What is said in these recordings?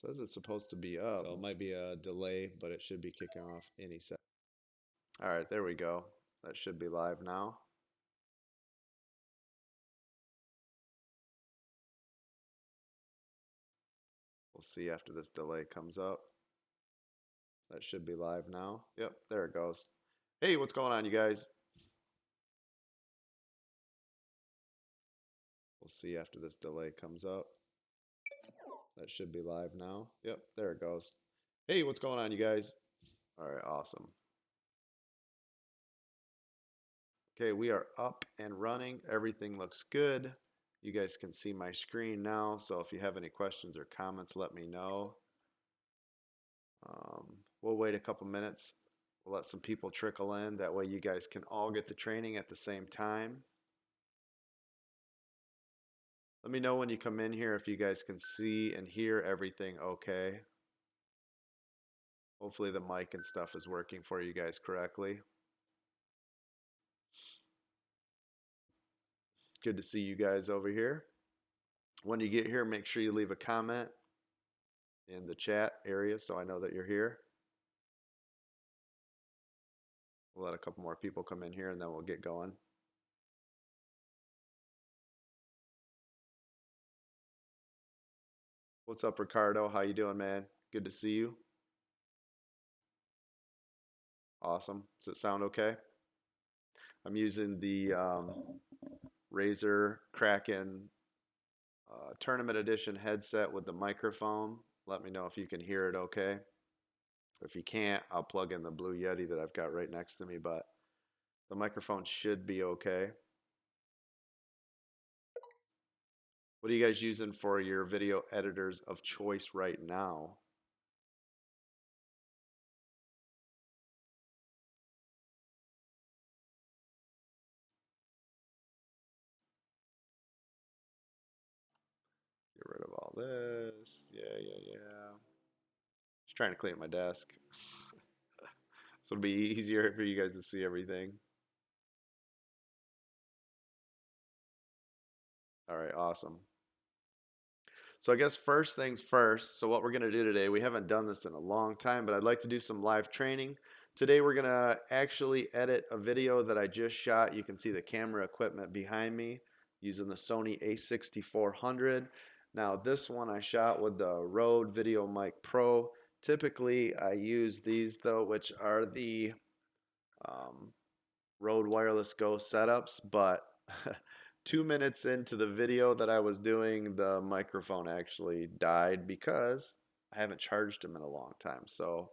Says it's supposed to be up, so it might be a delay, but it should be kicking off any second. All right, there we go. That should be live now. We'll see after this delay comes up. That should be live now. Yep, there it goes. Hey, what's going on, you guys? We'll see after this delay comes up. That should be live now. Yep, there it goes. Hey, what's going on, you guys? All right, awesome. Okay, we are up and running. Everything looks good. You guys can see my screen now, so if you have any questions or comments, let me know. We'll wait a couple minutes. We'll let some people trickle in. That way you guys can all get the training at the same time. Let me know when you come in here if you guys can see and hear everything okay. Hopefully the mic and stuff is working for you guys correctly. Good to see you guys over here. When you get here, make sure you leave a comment in the chat area so I know that you're here. We'll let a couple more people come in here and then we'll get going. What's up, Ricardo? How you doing, man? Good to see you. Awesome. Does it sound okay? I'm using the Razer Kraken Tournament Edition headset with the microphone. Let me know if you can hear it okay. If you can't, I'll plug in the Blue Yeti that I've got right next to me, but the microphone should be okay. What are you guys using for your video editors of choice right now? Get rid of all this. Yeah. Just trying to clean up my desk. So it'll be easier for you guys to see everything. All right, awesome. So I guess first things first, so what we're going to do today, we haven't done this in a long time, but I'd like to do some live training. Today we're going to actually edit a video that I just shot. You can see the camera equipment behind me using the Sony a6400. Now this one I shot with the Rode VideoMic Pro. Typically I use these though, which are the Rode Wireless Go setups, but 2 minutes into the video that I was doing, the microphone actually died because I haven't charged them in a long time. So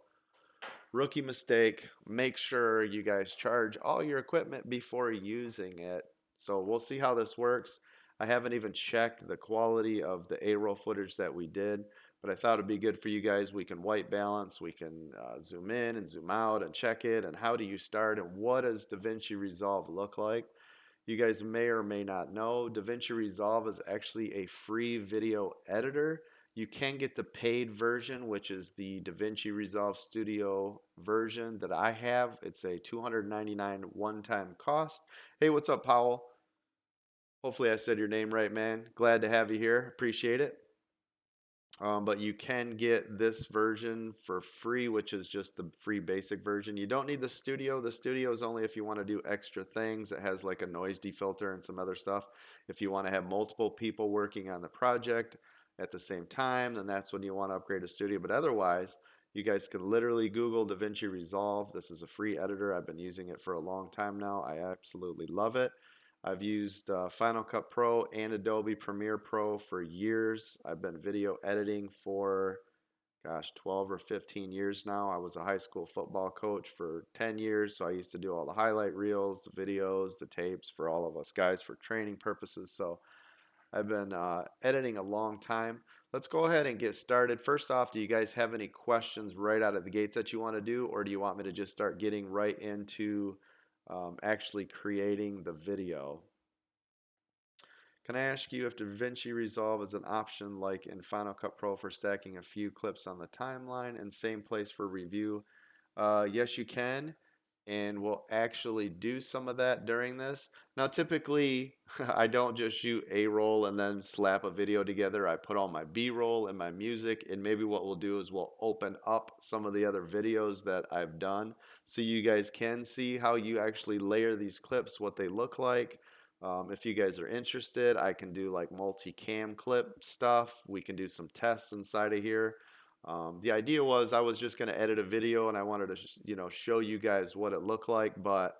rookie mistake. Make sure you guys charge all your equipment before using it. So we'll see how this works. I haven't even checked the quality of the A-roll footage that we did, but I thought it'd be good for you guys. We can white balance, we can zoom in and zoom out and check it, and how do you start, and what does DaVinci Resolve look like? You guys may or may not know, DaVinci Resolve is actually a free video editor. You can get the paid version, which is the DaVinci Resolve Studio version that I have. It's a $299 one-time cost. Hey, what's up, Powell? Hopefully I said your name right, man. Glad to have you here. Appreciate it. But you can get this version for free, which is just the free basic version. You don't need the studio. The studio is only if you want to do extra things. It has like a noise defilter and some other stuff. If you want to have multiple people working on the project at the same time, then that's when you want to upgrade a studio. But otherwise, you guys can literally Google DaVinci Resolve. This is a free editor. I've been using it for a long time now. I absolutely love it. I've used Final Cut Pro and Adobe Premiere Pro for years. I've been video editing for, gosh, 12 or 15 years now. I was a high school football coach for 10 years, so I used to do all the highlight reels, the videos, the tapes for all of us guys for training purposes. So I've been editing a long time. Let's go ahead and get started. First off, do you guys have any questions right out of the gate that you want to do, or do you want me to just start getting right into actually creating the video? Can I ask you if DaVinci Resolve is an option like in Final Cut Pro for stacking a few clips on the timeline and same place for review? Yes, you can. and we'll actually do some of that during this. Now, typically, I don't just shoot a roll and then slap a video together. I put all my B-roll and my music, and maybe what we'll do is we'll open up some of the other videos that I've done so you guys can see how you actually layer these clips, what they look like. If you guys are interested, I can do like multicam clip stuff. We can do some tests inside of here. The idea was I was just going to edit a video and I wanted to, show you guys what it looked like, but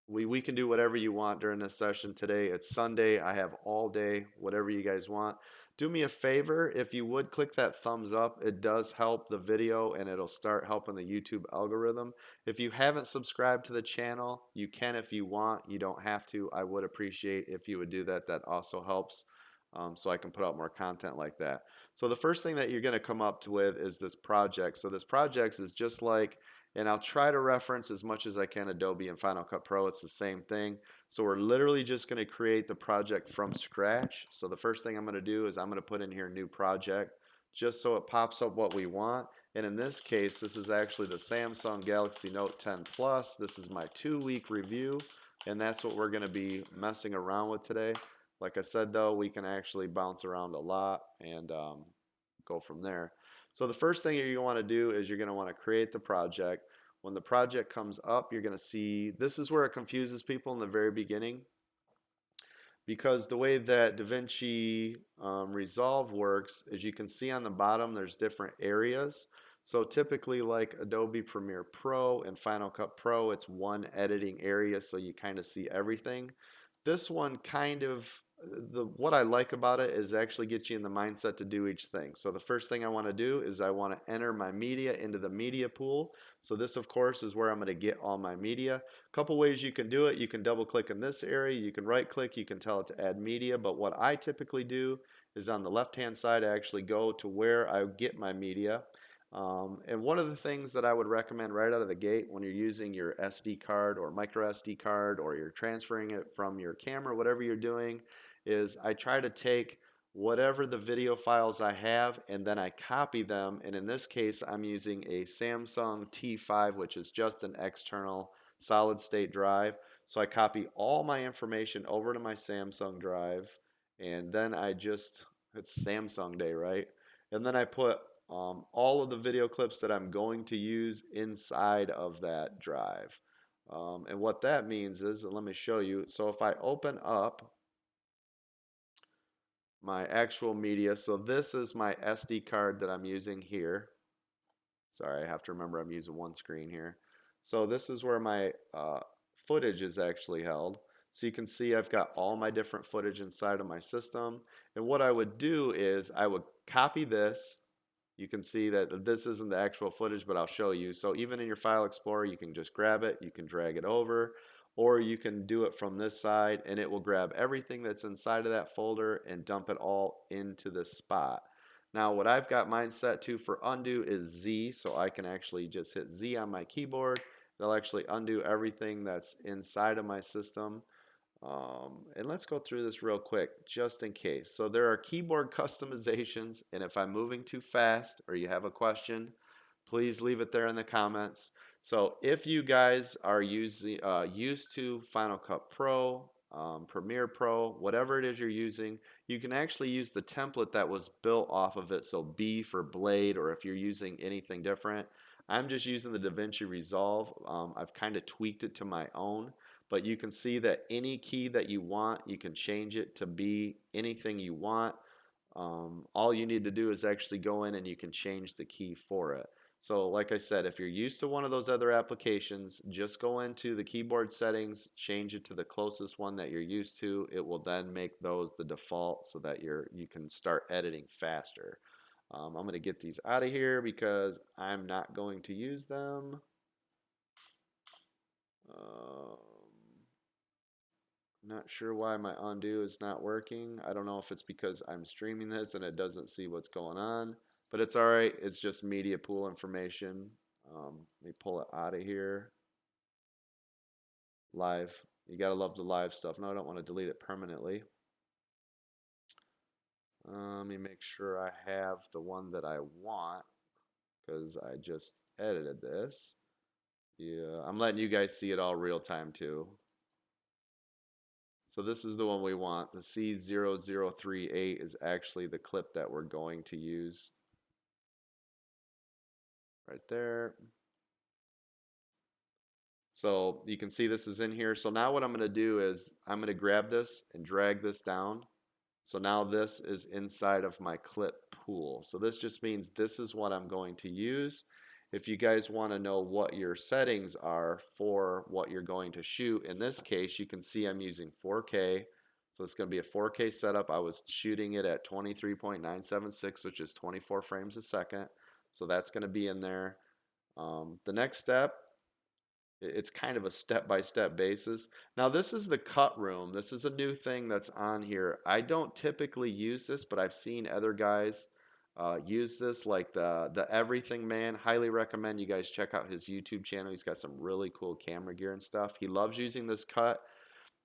we can do whatever you want during this session today. It's Sunday. I have all day, whatever you guys want. Do me a favor, if you would click that thumbs up, it does help the video and it'll start helping the YouTube algorithm. If you haven't subscribed to the channel, you can if you want. You don't have to. I would appreciate if you would do that. That also helps, so I can put out more content like that. So the first thing that you're going to come up with is this project. So this project is just like, and I'll try to reference as much as I can Adobe and Final Cut Pro. It's the same thing. So we're literally just going to create the project from scratch. So the first thing I'm going to do is I'm going to put in here new project just so it pops up what we want. And in this case, this is actually the Samsung Galaxy Note 10 Plus. This is my 2-week review, and that's what we're going to be messing around with today. Like I said, though, we can actually bounce around a lot and go from there. So the first thing you're going to want to do is you're going to want to create the project. When the project comes up, you're going to see, this is where it confuses people in the very beginning, because the way that DaVinci Resolve works is you can see on the bottom there's different areas. So typically like Adobe Premiere Pro and Final Cut Pro, it's one editing area so you kind of see everything. This one kind of, what I like about it is actually get you in the mindset to do each thing. So the first thing I want to do is I want to enter my media into the media pool. So this of course is where I'm going to get all my media. Couple ways you can do it. You can double click in this area, you can right click, you can tell it to add media, but what I typically do is on the left hand side I actually go to where I get my media. And one of the things that I would recommend right out of the gate when you're using your SD card or micro SD card, or you're transferring it from your camera, whatever you're doing, is I try to take whatever the video files I have and then I copy them, and in this case I'm using a Samsung T5, which is just an external solid state drive. So I copy all my information over to my Samsung drive, and then it's Samsung day, right? And then I put all of the video clips that I'm going to use inside of that drive. And what that means is, and let me show you. So if I open up my actual media, so this is my SD card that I'm using here. Sorry, I have to remember I'm using one screen here. So this is where my footage is actually held. So you can see I've got all my different footage inside of my system. And what I would do is I would copy this. You can see that this isn't the actual footage, but I'll show you. So even in your File Explorer, you can just grab it, you can drag it over, or you can do it from this side and it will grab everything that's inside of that folder and dump it all into this spot. Now what I've got mine set to for undo is Z, so I can actually just hit Z on my keyboard. It'll actually undo everything that's inside of my system. And let's go through this real quick just in case. So there are keyboard customizations, and if I'm moving too fast or you have a question, please leave it there in the comments. So if you guys are used to Final Cut Pro, Premiere Pro, whatever it is you're using, you can actually use the template that was built off of it. So B for Blade, or if you're using anything different. I'm just using the DaVinci Resolve. I've kind of tweaked it to my own. But you can see that any key that you want, you can change it to be anything you want. All you need to do is actually go in and you can change the key for it. So like I said, if you're used to one of those other applications, just go into the keyboard settings, change it to the closest one that you're used to. It will then make those the default so that you can start editing faster. I'm going to get these out of here because I'm not going to use them. Not sure why my undo is not working. I don't know if it's because I'm streaming this and it doesn't see what's going on, but it's alright. It's just media pool information. Let me pull it out of here. Live. You gotta love the live stuff. No, I don't want to delete it permanently. Let me make sure I have the one that I want, because I just edited this. Yeah, I'm letting you guys see it all real time too. So this is the one we want. The C0038 is actually the clip that we're going to use. Right there. So you can see this is in here. So now what I'm going to do is I'm going to grab this and drag this down. So now this is inside of my clip pool. So this just means this is what I'm going to use. If you guys want to know what your settings are for what you're going to shoot, in this case you can see I'm using 4K. So it's going to be a 4K setup. I was shooting it at 23.976, which is 24 frames a second. So that's going to be in there. The next step, it's kind of a step-by-step basis. Now this is the cut room. This is a new thing that's on here. I don't typically use this, but I've seen other guys use this, like the Everything Man. Highly recommend you guys check out his YouTube channel. He's got some really cool camera gear and stuff. He loves using this cut.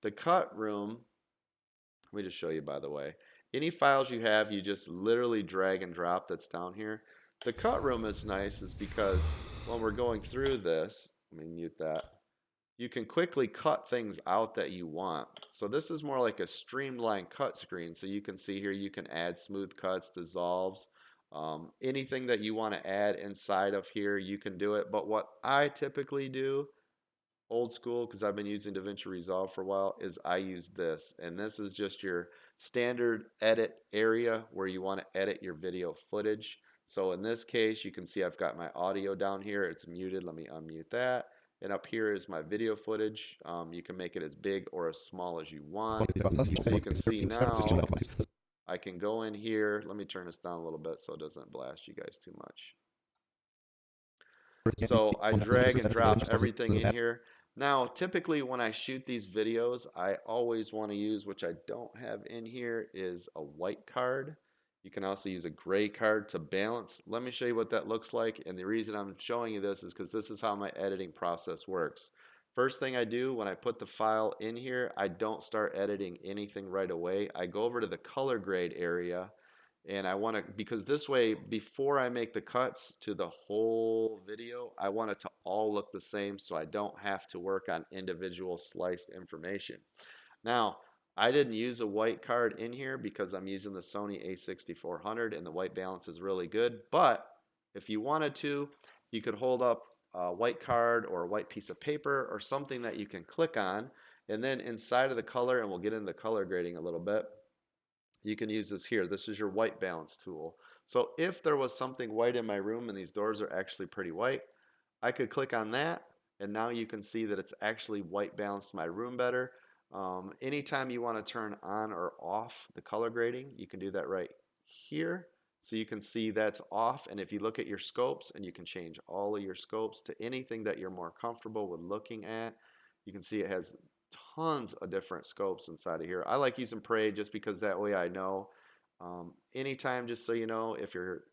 The cut room, let me just show you by the way. Any files you have, you just literally drag and drop that's down here. The cut room is nice is because when we're going through this, let me mute that. You can quickly cut things out that you want. So this is more like a streamlined cut screen. So you can see here you can add smooth cuts, dissolves, anything that you want to add inside of here, you can do it. But what I typically do, old school, because I've been using DaVinci Resolve for a while, is I use this. And this is just your standard edit area where you want to edit your video footage. So in this case, you can see I've got my audio down here. It's muted. Let me unmute that. And up here is my video footage. You can make it as big or as small as you want. So you can see now, I can go in here. Let me turn this down a little bit so it doesn't blast you guys too much. So I drag and drop everything in here. Now, typically when I shoot these videos, I always want to use, which I don't have in here, is a white card. You can also use a gray card to balance. Let me show you what that looks like. And the reason I'm showing you this is because this is how my editing process works. First thing I do when I put the file in here, I don't start editing anything right away. I go over to the color grade area, and I want to, because this way, before I make the cuts to the whole video, I want it to all look the same so I don't have to work on individual sliced information. Now, I didn't use a white card in here because I'm using the Sony a6400 and the white balance is really good. But if you wanted to, you could hold up a white card or a white piece of paper or something that you can click on, and then inside of the color, and we'll get into the color grading a little bit, you can use this here. This is your white balance tool. So if there was something white in my room and these doors are actually pretty white, I could click on that, and now you can see that it's actually white balanced my room better. Anytime you want to turn on or off the color grading, you can do that right here. So you can see that's off, and if you look at your scopes, and you can change all of your scopes to anything that you're more comfortable with looking at. You can see it has tons of different scopes inside of here. I like using Parade just because that way I know. Anytime, just so you know, if you're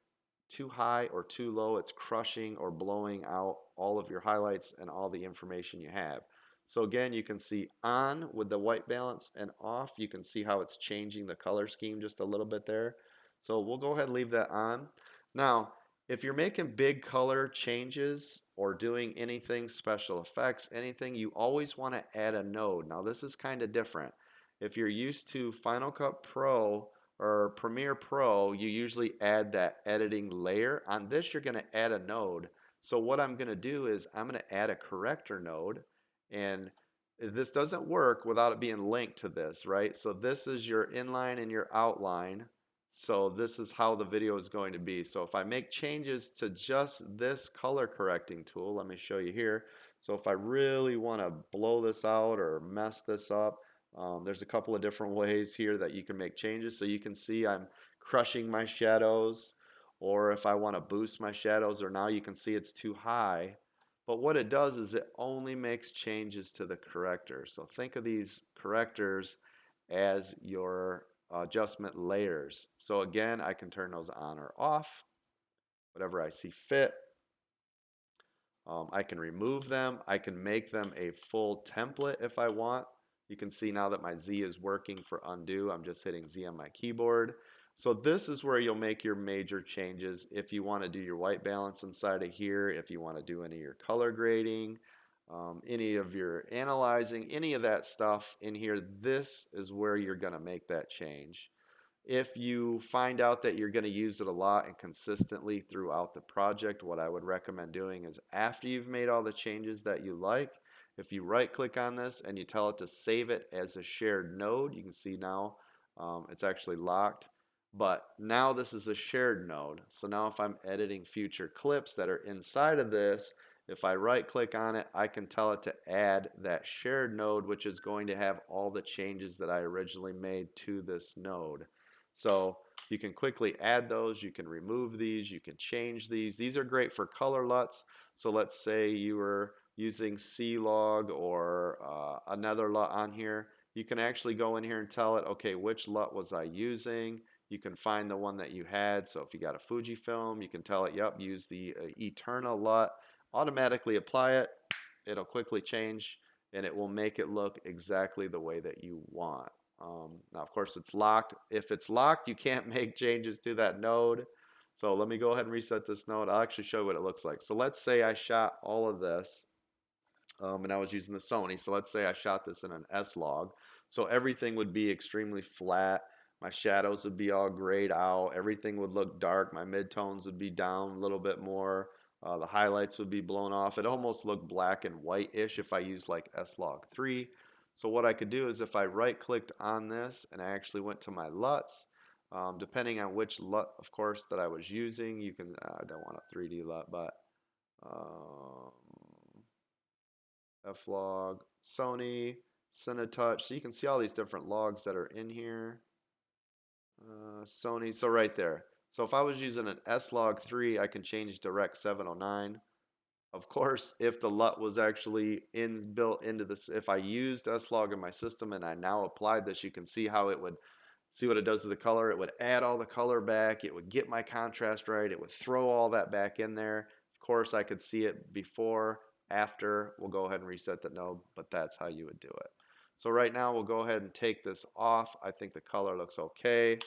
too high or too low, it's crushing or blowing out all of your highlights and all the information you have. So again, you can see on with the white balance and off, you can see how it's changing the color scheme just a little bit there. So we'll go ahead and leave that on. Now, if you're making big color changes or doing anything, special effects, anything, you always want to add a node. Now this is kind of different. If you're used to Final Cut Pro or Premiere Pro, you usually add that editing layer. On this, you're going to add a node. So what I'm going to do is I'm going to add a corrector node, and this doesn't work without it being linked to this, right? So this is your inline and your outline. So this is how the video is going to be. So if I make changes to just this color correcting tool, let me show you here. So if I really want to blow this out or mess this up, there's a couple of different ways here that you can make changes. So you can see I'm crushing my shadows, or if I want to boost my shadows, or now you can see it's too high. But what it does is it only makes changes to the corrector. So think of these correctors as your adjustment layers. So again, I can turn those on or off, whatever I see fit. I can remove them. I can make them a full template if I want. You can see now that my Z is working for undo. I'm just hitting Z on my keyboard. So this is where you'll make your major changes if you want to do your white balance inside of here, if you want to do any of your color grading, any of your analyzing, any of that stuff in here. This is where you're going to make that change. If you find out that you're going to use it a lot and consistently throughout the project, what I would recommend doing is after you've made all the changes that you like, if you right click on this and you tell it to save it as a shared node, you can see now it's actually locked. But now this is a shared node. So now if I'm editing future clips that are inside of this, if I right click on it, I can tell it to add that shared node, which is going to have all the changes that I originally made to this node. So you can quickly add those, you can remove these, you can change these. These are great for color LUTs. So let's say you were using C-Log or another LUT on here. You can actually go in here and tell it, okay, which LUT was I using? You can find the one that you had. So if you got a Fujifilm, you can tell it, yep, use the Eternal LUT. Automatically apply it. It'll quickly change and it will make it look exactly the way that you want. Now, of course, it's locked. If it's locked, you can't make changes to that node. So let me go ahead and reset this node. I'll actually show you what it looks like. So let's say I shot all of this and I was using the Sony. So let's say I shot this in an S-Log. So everything would be extremely flat. My shadows would be all grayed out. Everything would look dark. My midtones would be down a little bit more. The highlights would be blown off. It almost looked black and white-ish if I used like S-Log 3. So what I could do is if I right-clicked on this and I actually went to my LUTs, depending on which LUT, of course, that I was using, you can, I don't want a 3D LUT, but F-Log, Sony, Cinetouch. So you can see all these different logs that are in here. Sony, so right there. So if I was using an S-Log 3, I can change to Rec 709. Of course, if the LUT was actually built into this, if I used S-Log in my system and I now applied this, you can see how it would, see what it does to the color. It would add all the color back. It would get my contrast right. It would throw all that back in there. Of course, I could see it before, after. We'll go ahead and reset the node, but that's how you would do it. So right now, we'll go ahead and take this off. I think the color looks okay.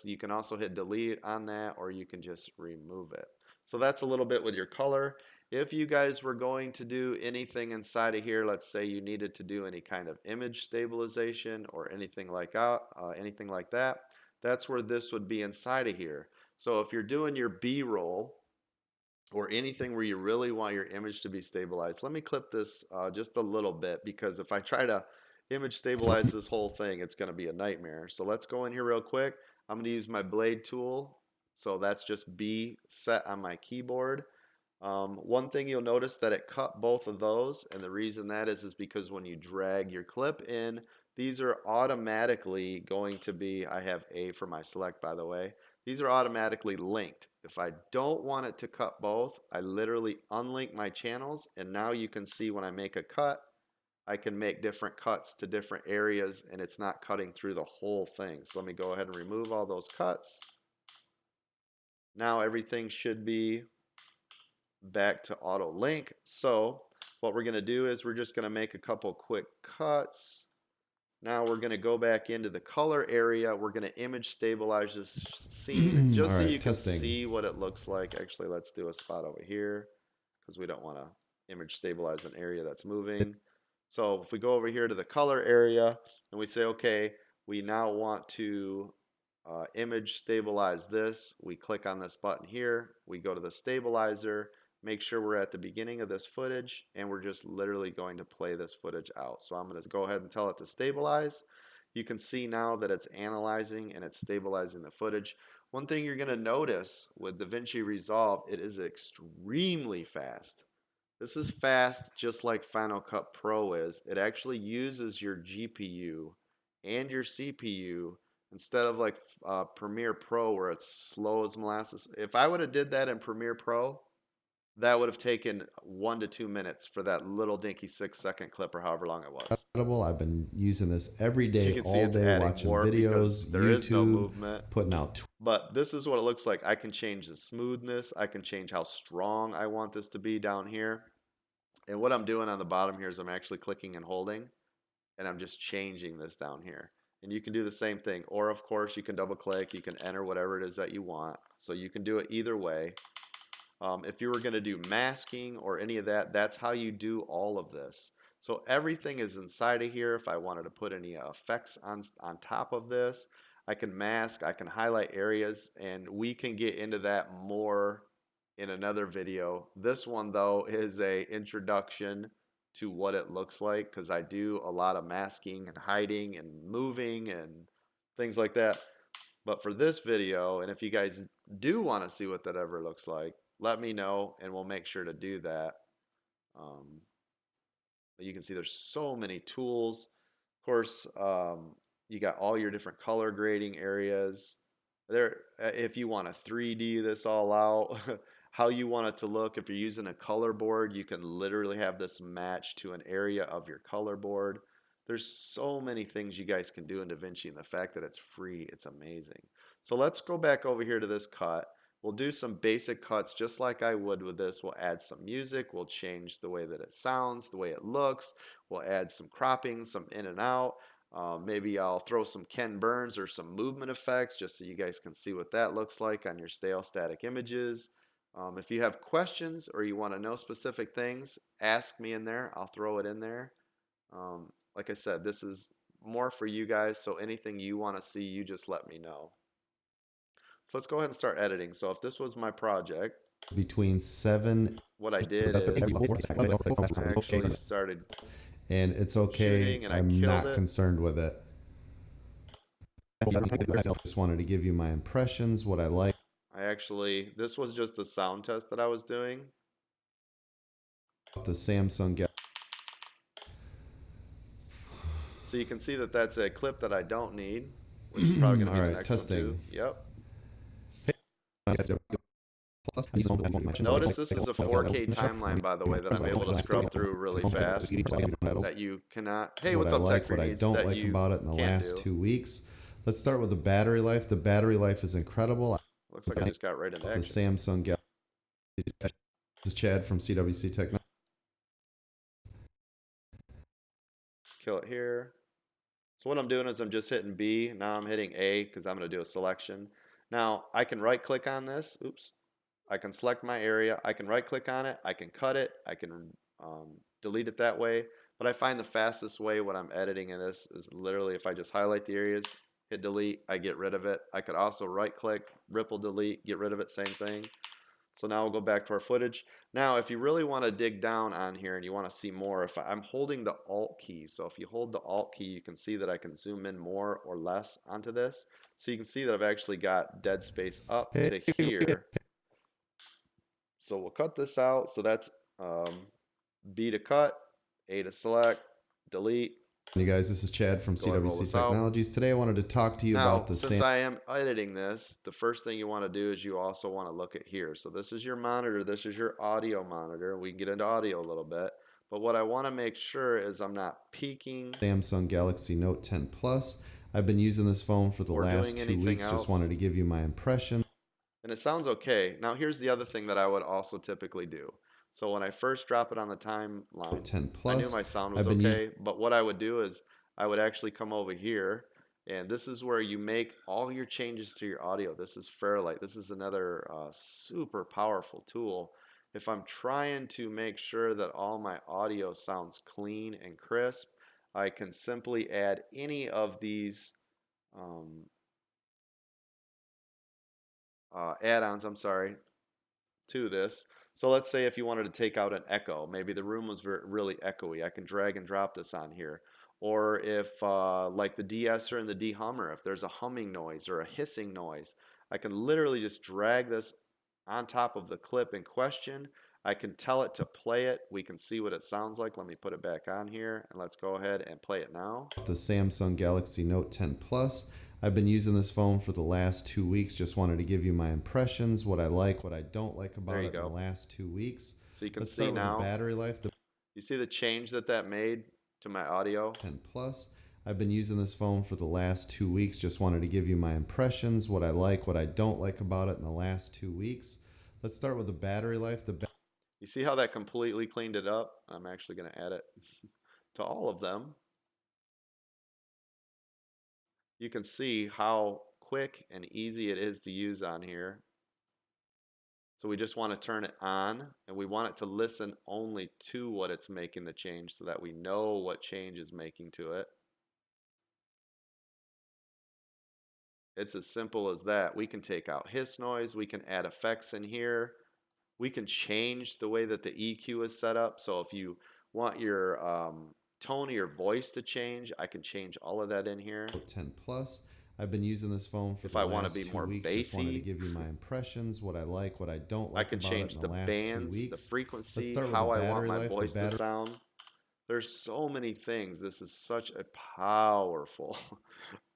You can also hit delete on that, or you can just remove it. So that's a little bit with your color. If you guys were going to do anything inside of here, let's say you needed to do any kind of image stabilization or anything like that, that's where this would be inside of here. So if you're doing your B-roll or anything where you really want your image to be stabilized, let me clip this just a little bit, because if I try to image stabilize this whole thing, it's going to be a nightmare. So let's go in here real quick. I'm going to use my blade tool. So that's just B set on my keyboard. One thing you'll notice that it cut both of those, and the reason that is because when you drag your clip in, these are automatically going to be, I have A for my select, by the way, these are automatically linked. If I don't want it to cut both, I literally unlink my channels, and now you can see when I make a cut, I can make different cuts to different areas, and it's not cutting through the whole thing. So let me go ahead and remove all those cuts. Now everything should be back to auto link. So what we're going to do is we're just going to make a couple quick cuts. Now we're going to go back into the color area. We're going to image stabilize this scene just so you can see what it looks like. Actually, let's do a spot over here because we don't want to image stabilize an area that's moving. So if we go over here to the color area and we say, okay, we now want to image stabilize this, we click on this button here, we go to the stabilizer, make sure we're at the beginning of this footage, and we're just literally going to play this footage out. So I'm going to go ahead and tell it to stabilize. You can see now that it's analyzing and it's stabilizing the footage. One thing you're going to notice with DaVinci Resolve, it is extremely fast. This is fast just like Final Cut Pro is. It actually uses your GPU and your CPU instead of like Premiere Pro where it's slow as molasses. If I would have did that in Premiere Pro, that would have taken 1 to 2 minutes for that little dinky 6-second clip or however long it was. Incredible. I've been using this every day, You can see all it's day, adding watching warp videos, because there is no YouTube, movement. putting out. But this is what it looks like. I can change the smoothness. I can change how strong I want this to be down here. And what I'm doing on the bottom here is I'm actually clicking and holding, and I'm just changing this down here. And you can do the same thing. Or of course you can double click, you can enter whatever it is that you want. So you can do it either way. If you were going to do masking or any of that, that's how you do all of this. So everything is inside of here. If I wanted to put any effects on top of this, I can mask, I can highlight areas, and we can get into that more in another video. This one though is a introduction to what it looks like, because I do a lot of masking and hiding and moving and things like that. But for this video, and if you guys do want to see what that ever looks like, let me know and we'll make sure to do that. But you can see there's so many tools. Of course, you got all your different color grading areas. There, if you want to 3D this all out, how you want it to look. If you're using a color board, you can literally have this match to an area of your color board. There's so many things you guys can do in DaVinci, and the fact that it's free, it's amazing. So let's go back over here to this cut. We'll do some basic cuts just like I would with this. We'll add some music. We'll change the way that it sounds, the way it looks. We'll add some cropping, some in and out. Maybe I'll throw some Ken Burns or some movement effects just so you guys can see what that looks like on your stale static images. If you have questions or you want to know specific things, ask me in there. I'll throw it in there. Like I said, this is more for you guys, so anything you want to see, you just let me know. So let's go ahead and start editing. So if this was my project, between 7. what I did is I actually started and it's okay. shooting and I I'm killed not it. concerned with it. I just wanted to give you my impressions, what I like. This was just a sound test that I was doing. The Samsung Galaxy. So you can see that that's a clip that I don't need, which is probably going to be the next testing. one too. Yep. Notice this is a 4K timeline, by the way, that I'm able to scrub through really fast. That you cannot. Hey, what's up, Tech for Needs? What I don't like about it in the last 2 weeks. Let's start with the battery life. The battery life is incredible. Looks like I just got right into action. The Samsung Galaxy. This is Chad from CWC Technologies. Let's kill it here. So what I'm doing is I'm just hitting B. Now I'm hitting A because I'm going to do a selection. Now I can right click on this. Oops. I can select my area. I can right click on it. I can cut it. I can delete it that way. But I find the fastest way when I'm editing in this is literally if I just highlight the areas, hit delete, I get rid of it. I could also right click, ripple delete, get rid of it, same thing. So now we'll go back to our footage. Now, if you really want to dig down on here and you want to see more, I'm holding the Alt key. So if you hold the Alt key, you can see that I can zoom in more or less onto this. So you can see that I've actually got dead space up to here. So we'll cut this out. So that's B to cut, A to select, delete. You guys, this is Chad from CWC Technologies. Today I wanted to talk to you about the since I am editing this, the first thing you want to do is you also want to look at here. So this is your monitor, this is your audio monitor. We can get into audio a little bit. But what I want to make sure is I'm not peaking. Samsung Galaxy Note 10 Plus. I've been using this phone for the last 2 weeks. Just wanted to give you my impression. And it sounds okay. Now here's the other thing that I would also typically do. So when I first drop it on the timeline, 10 Plus, I knew my sound was okay, but what I would do is I would actually come over here, and this is where you make all your changes to your audio. This is Fairlight. This is another super powerful tool. If I'm trying to make sure that all my audio sounds clean and crisp, I can simply add any of these add-ons, to this. So let's say if you wanted to take out an echo, maybe the room was really echoey, I can drag and drop this on here. Or if like the de-esser and the de-hummer, if there's a humming noise or a hissing noise, I can literally just drag this on top of the clip in question. I can tell it to play it. We can see what it sounds like. Let me put it back on here and let's go ahead and play it now. The Samsung Galaxy Note 10 Plus. I've been using this phone for the last 2 weeks. Just wanted to give you my impressions, what I like, what I don't like about it in the last 2 weeks. So you can see now, the battery life. You see the change that made to my audio? 10 Plus. I've been using this phone for the last 2 weeks. Just wanted to give you my impressions, what I like, what I don't like about it in the last 2 weeks. Let's start with the battery life. You see how that completely cleaned it up? I'm actually going to add it to all of them. you can see how quick and easy it is to use on here. So we just want to turn it on, and we want it to listen only to what it's making the change so that we know what change is making to it. It's as simple as that. We can take out hiss noise, we can add effects in here, we can change the way that the EQ is set up. So if you want your tone of your voice to change, I can change all of that in here. 10 Plus. I've been using this phone for If the I want to last be 2 more weeks. Just wanted to bassy, give you my impressions, what I like, what I don't I like can about it change in the the last 2 bands, the weeks. Let's frequency, start with the how I want battery my life. The voice to battery sound. There's so many things. This is such a powerful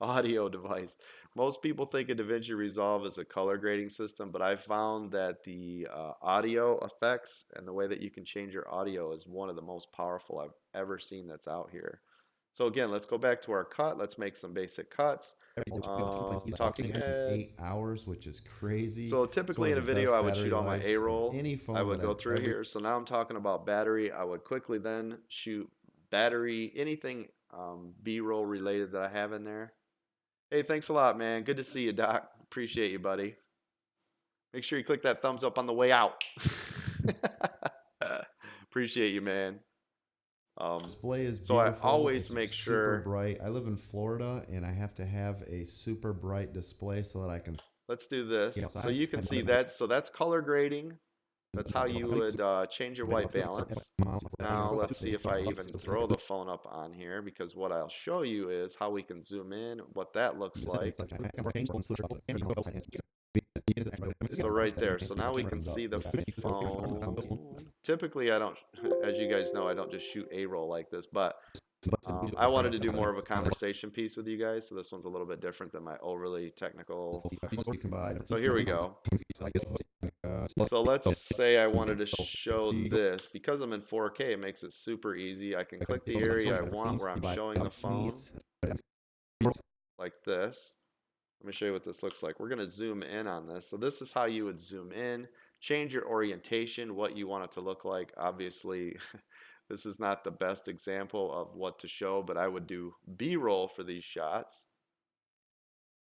audio device. Most people think of DaVinci Resolve as a color grading system, but I found that the audio effects and the way that you can change your audio is one of the most powerful I've ever seen that's out here. So again, let's go back to our cut. Let's make some basic cuts. Talking head. 8 hours, which is crazy. So It's one typically of in the a video, best I would shoot battery all my lives of A-roll. any I phone would that go I've through ever. here. So now I'm talking about battery. I would quickly then shoot battery, anything B-roll related that I have in there. Hey, thanks a lot, man. Good to see you, Doc. Appreciate you, buddy. Make sure you click that thumbs up on the way out. Appreciate you, man. Display is So I beautiful. always It's make super sure, bright. I live in Florida and I have to have a super bright display so that I can let's do get this. So outside. you can see that. So that's color grading. That's how you would change your white balance. Now let's see if I even throw the phone up on here, because what I'll show you is how we can zoom in, what that looks like. So right there. So now we can see the phone. Typically I don't, as you guys know, I don't just shoot A-roll like this, but I wanted to do more of a conversation piece with you guys, so this one's a little bit different than my overly technical. So here we go. So let's say I wanted to show this. Because I'm in 4K, it makes it super easy. I can click the area I want where I'm showing the phone, like this. Let me show you what this looks like. We're going to zoom in on this. So this is how you would zoom in, change your orientation, what you want it to look like. Obviously, this is not the best example of what to show, but I would do B-roll for these shots.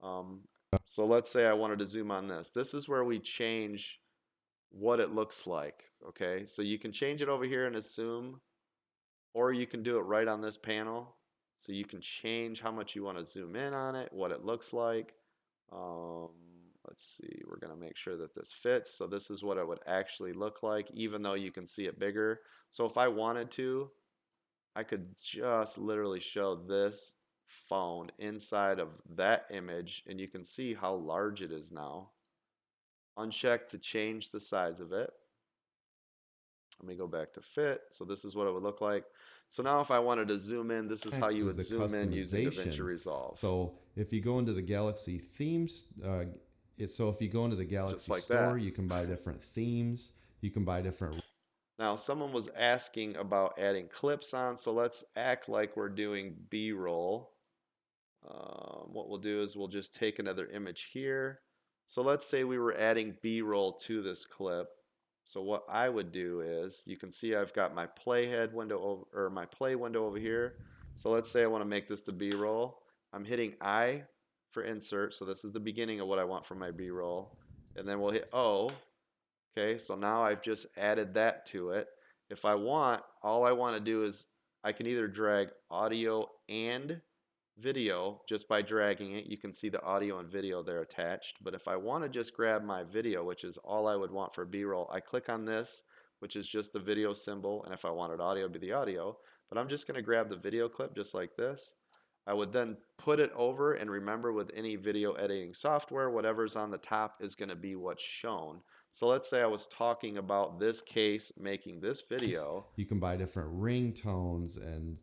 So let's say I wanted to zoom on this. This is where we change what it looks like. Okay, so you can change it over here and assume, or you can do it right on this panel. So you can change how much you want to zoom in on it, what it looks like. Um, let's see, we're going to make sure that this fits. So this is what it would actually look like, even though you can see it bigger. So if I wanted to, I could just literally show this phone inside of that image, and you can see how large it is now. Uncheck to change the size of it. Let me go back to fit. So this is what it would look like. So now if I wanted to zoom in, this is how you would the zoom in using DaVinci customization. Resolve. So if you go into the Galaxy themes, so if you go into the Just Galaxy like store, that. you can buy different themes. You can buy different. Now someone was asking about adding clips on, so let's act like we're doing B-roll. What we'll do is we'll just take another image here. So let's say we were adding B-roll to this clip. So what I would do is, you can see I've got my playhead window over, or my play window over here. So let's say I want to make this the B-roll. I'm hitting I for insert. So this is the beginning of what I want for my B-roll. And then we'll hit O. Okay, so now I've just added that to it. If I want, all I want to do is I can either drag audio and video just by dragging it. You can see the audio and video there attached. But if I want to just grab my video, which is all I would want for B-roll, I click on this, which is just the video symbol. And if I wanted audio, it'd be the audio. But I'm just going to grab the video clip just like this. I would then put it over, and remember, with any video editing software, whatever's on the top is going to be what's shown. So let's say I was talking about this case making this video. You can buy different ringtones and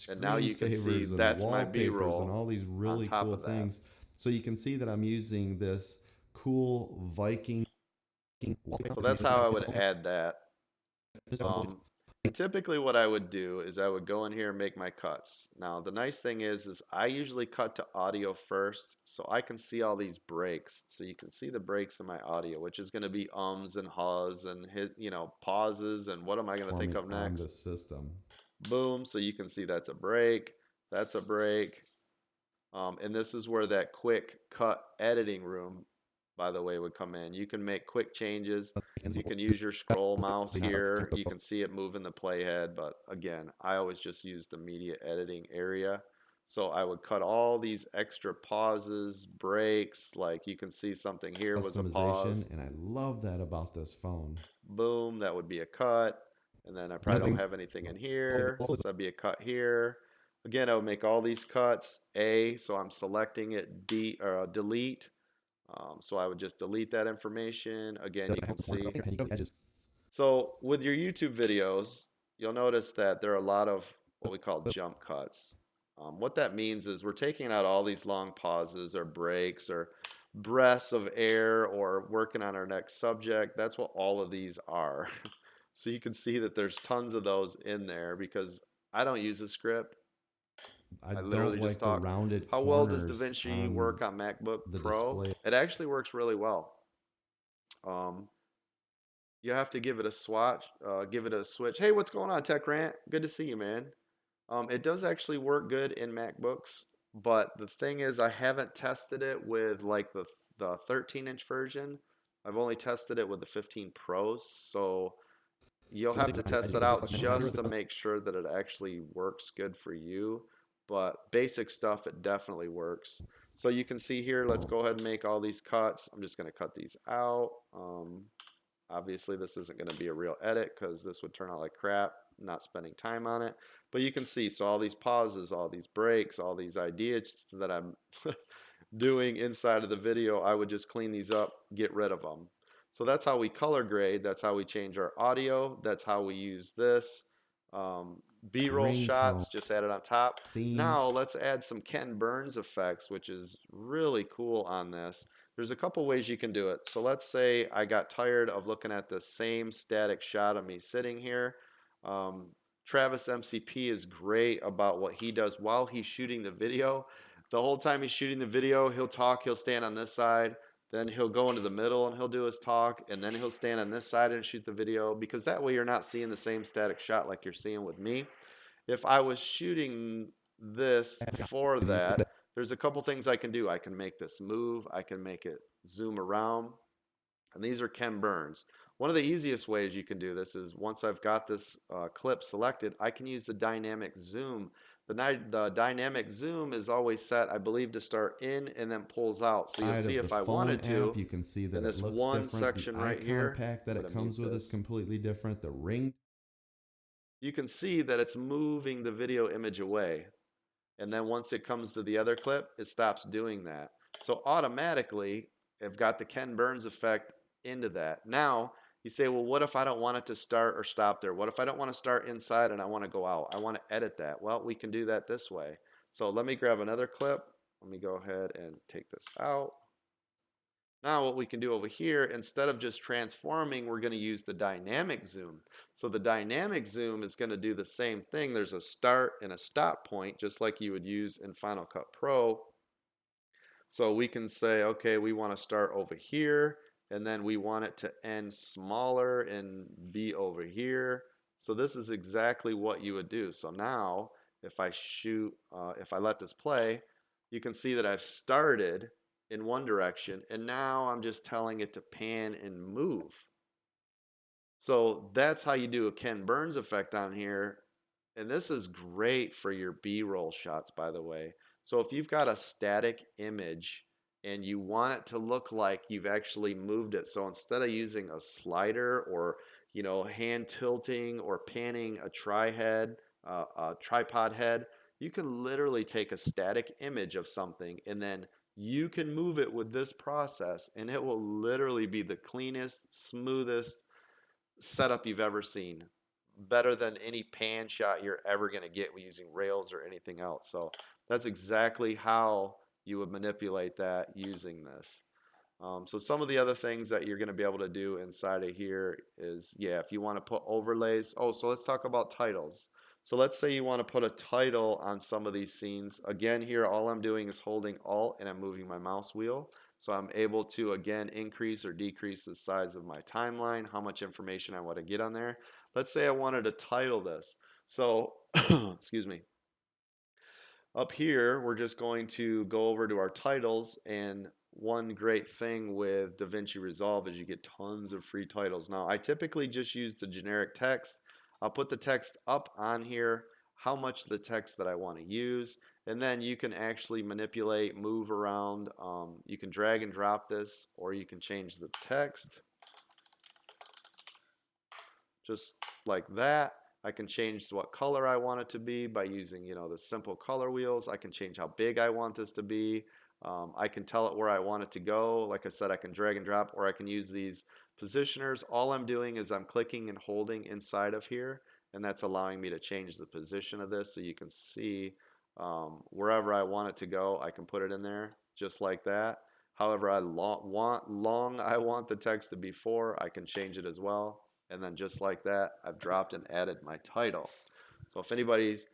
And now you can see screensavers and that's my wallpapers and B-roll all these on really top cool of that. things. So you can see that I'm using this cool Viking So wallpaper. that's how I would add that. And typically what I would do is I would go in here and make my cuts. Now the nice thing is I usually cut to audio first, so I can see all these breaks. So you can see the breaks in my audio, which is going to be ums and haws and pauses and what am I going to think of on next? the system. Boom, so you can see that's a break, that's a break. And this is where that quick cut editing room, by the way, would come in. You can make quick changes. You can use your scroll mouse here. You can see it moving the playhead, but again, I always just use the media editing area. So I would cut all these extra pauses, breaks, like you can see something here was a pause. Customization, and I love that about this phone. Boom, that would be a cut. And then I One probably of the don't things, have anything in here, so that'd be a cut here. Again, I would make all these cuts A, so I'm selecting it D or delete. So I would just delete that information. Again, you I can have the corners up see. here, and you go to the edges. So with your YouTube videos, you'll notice that there are a lot of what we call jump cuts. What that means is we're taking out all these long pauses or breaks or breaths of air or working on our next subject. That's what all of these are. So you can see that there's tons of those in there because I don't use a script. I I don't literally just like the talk. rounded How well does corners DaVinci on work on MacBook the Pro? display. It actually works really well. Um, you have to give it a swatch, give it a switch. Hey, what's going on, Tech Rant? Good to see you, man. It does actually work good in MacBooks, but the thing is, I haven't tested it with like the 13-inch version. I've only tested it with the 15 Pros, so you'll So have to test it I do out like my just to make sure that it actually works good for you. But basic stuff, it definitely works. So you can see here, let's go ahead and make all these cuts. I'm just going to cut these out. Obviously, this isn't going to be a real edit because this would turn out like crap, not spending time on it. But you can see, so all these pauses, all these breaks, all these ideas that I'm doing inside of the video, I would just clean these up, get rid of them. So that's how we color grade. That's how we change our audio. That's how we use this. Um, B-roll ringtone shots, just added on top. Now themes. let's add some Ken Burns effects, which is really cool on this. There's a couple ways you can do it. So let's say I got tired of looking at the same static shot of me sitting here. Um, Travis MCP is great about what he does while he's shooting the video. The whole time he's shooting the video, he'll talk, he'll stand on this side, then he'll go into the middle and he'll do his talk, and then he'll stand on this side and shoot the video, because that way you're not seeing the same static shot like you're seeing with me. If I was shooting this for that, there's a couple things I can do. I can make this move, I can make it zoom around, and these are Ken Burns. One of the easiest ways you can do this is once I've got this clip selected, I can use the dynamic zoom. The dynamic zoom is always set, I believe, to start in and then pulls out. So you'll Side see of the if I phone wanted app, to, you can see in that it this looks one different. The section right icon here, pack that I'm it going to mute comes with is this. completely different. The ring You can see that it's moving the video image away. And then once it comes to the other clip, it stops doing that. So automatically, I've got the Ken Burns effect into that. Now, you say, well, what if I don't want it to start or stop there? What if I don't want to start inside and I want to go out? I want to edit that. Well, we can do that this way. So let me grab another clip. Let me go ahead and take this out. Now what we can do over here, instead of just transforming, we're going to use the dynamic zoom. So the dynamic zoom is going to do the same thing. There's a start and a stop point, just like you would use in Final Cut Pro. So we can say, okay, we want to start over here, and then we want it to end smaller and be over here. So this is exactly what you would do. So now if I shoot, if I let this play, you can see that I've started in one direction, and now I'm just telling it to pan and move. So that's how you do a Ken Burns effect on here. And this is great for your B-roll shots, by the way. So if you've got a static image and you want it to look like you've actually moved it, so instead of using a slider or hand tilting or panning a tripod head, you can literally take a static image of something and then you can move it with this process, and it will literally be the cleanest, smoothest setup you've ever seen. Better than any pan shot you're ever going to get using rails or anything else. So that's exactly how you would manipulate that using this. So some of the other things that you're going to be able to do inside of here is, yeah, if you want to put overlays. Oh, so let's talk about titles. So let's say you want to put a title on some of these scenes. Again, here, all I'm doing is holding Alt and I'm moving my mouse wheel. So I'm able to, again, increase or decrease the size of my timeline, how much information I want to get on there. Let's say I wanted to title this. So, excuse me. Up here, we're just going to go over to our titles, and one great thing with DaVinci Resolve is you get tons of free titles. Now, I typically just use the generic text. I'll put the text up on here, how much of the text that I want to use, and then you can actually manipulate, move around. You can drag and drop this, or you can change the text just like that. I can change what color I want it to be by using, the simple color wheels. I can change how big I want this to be. I can tell it where I want it to go. Like I said, I can drag and drop, or I can use these positioners. All I'm doing is I'm clicking and holding inside of here, and that's allowing me to change the position of this, so you can see wherever I want it to go, I can put it in there just like that. However, I want the text to be for, I can change it as well. And then just like that, I've dropped and added my title. So if anybody's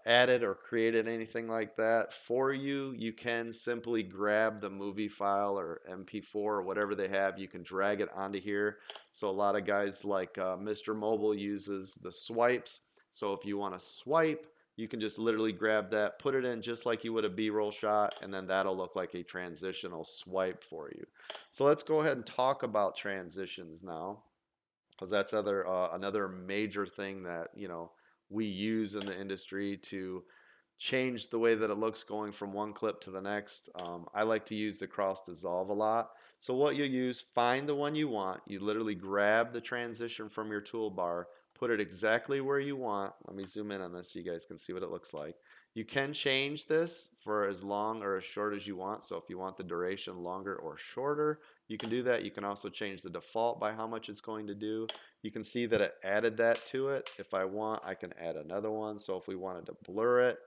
added or created anything like that for you, you can simply grab the movie file or MP4 or whatever they have. You can drag it onto here. So a lot of guys like Mr. Mobile uses the swipes. So if you want to swipe, you can just literally grab that, put it in just like you would a B-roll shot, and then that'll look like a transitional swipe for you. So let's go ahead and talk about transitions now, because that's another major thing that we use in the industry to change the way that it looks going from one clip to the next. I like to use the cross dissolve a lot. So what you use, find the one you want. You literally grab the transition from your toolbar, put it exactly where you want. Let me zoom in on this so you guys can see what it looks like. You can change this for as long or as short as you want. So if you want the duration longer or shorter, you can do that. You can also change the default by how much it's going to do. You can see that it added that to it. If I want, I can add another one. So if we wanted to blur it,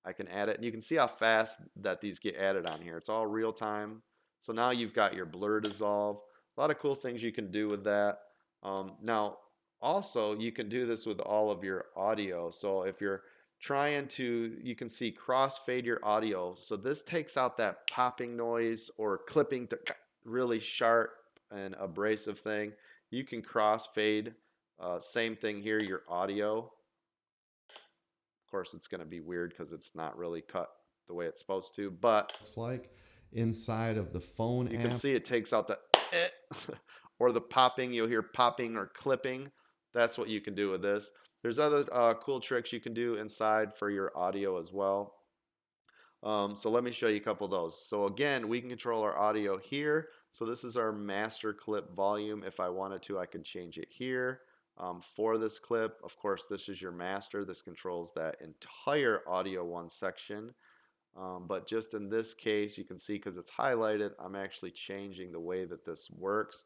I can add it. And you can see how fast that these get added on here. It's all real time. So now you've got your blur dissolve. A lot of cool things you can do with that. Now, also, you can do this with all of your audio. So if you're trying to, you can see crossfade your audio. So this takes out that popping noise or clipping, the really sharp and abrasive thing. You can crossfade. Same thing here, your audio. Of course, it's going to be weird because it's not really cut the way it's supposed to, but Looks like inside of the phone you can app. see it takes out the or the popping. You'll hear popping or clipping. That's what you can do with this. There's other cool tricks you can do inside for your audio as well. So let me show you a couple of those. So again, we can control our audio here. So this is our master clip volume. If I wanted to, I could change it here. For this clip, of course, this is your master. This controls that entire audio one section. But just in this case, you can see because it's highlighted, I'm actually changing the way that this works,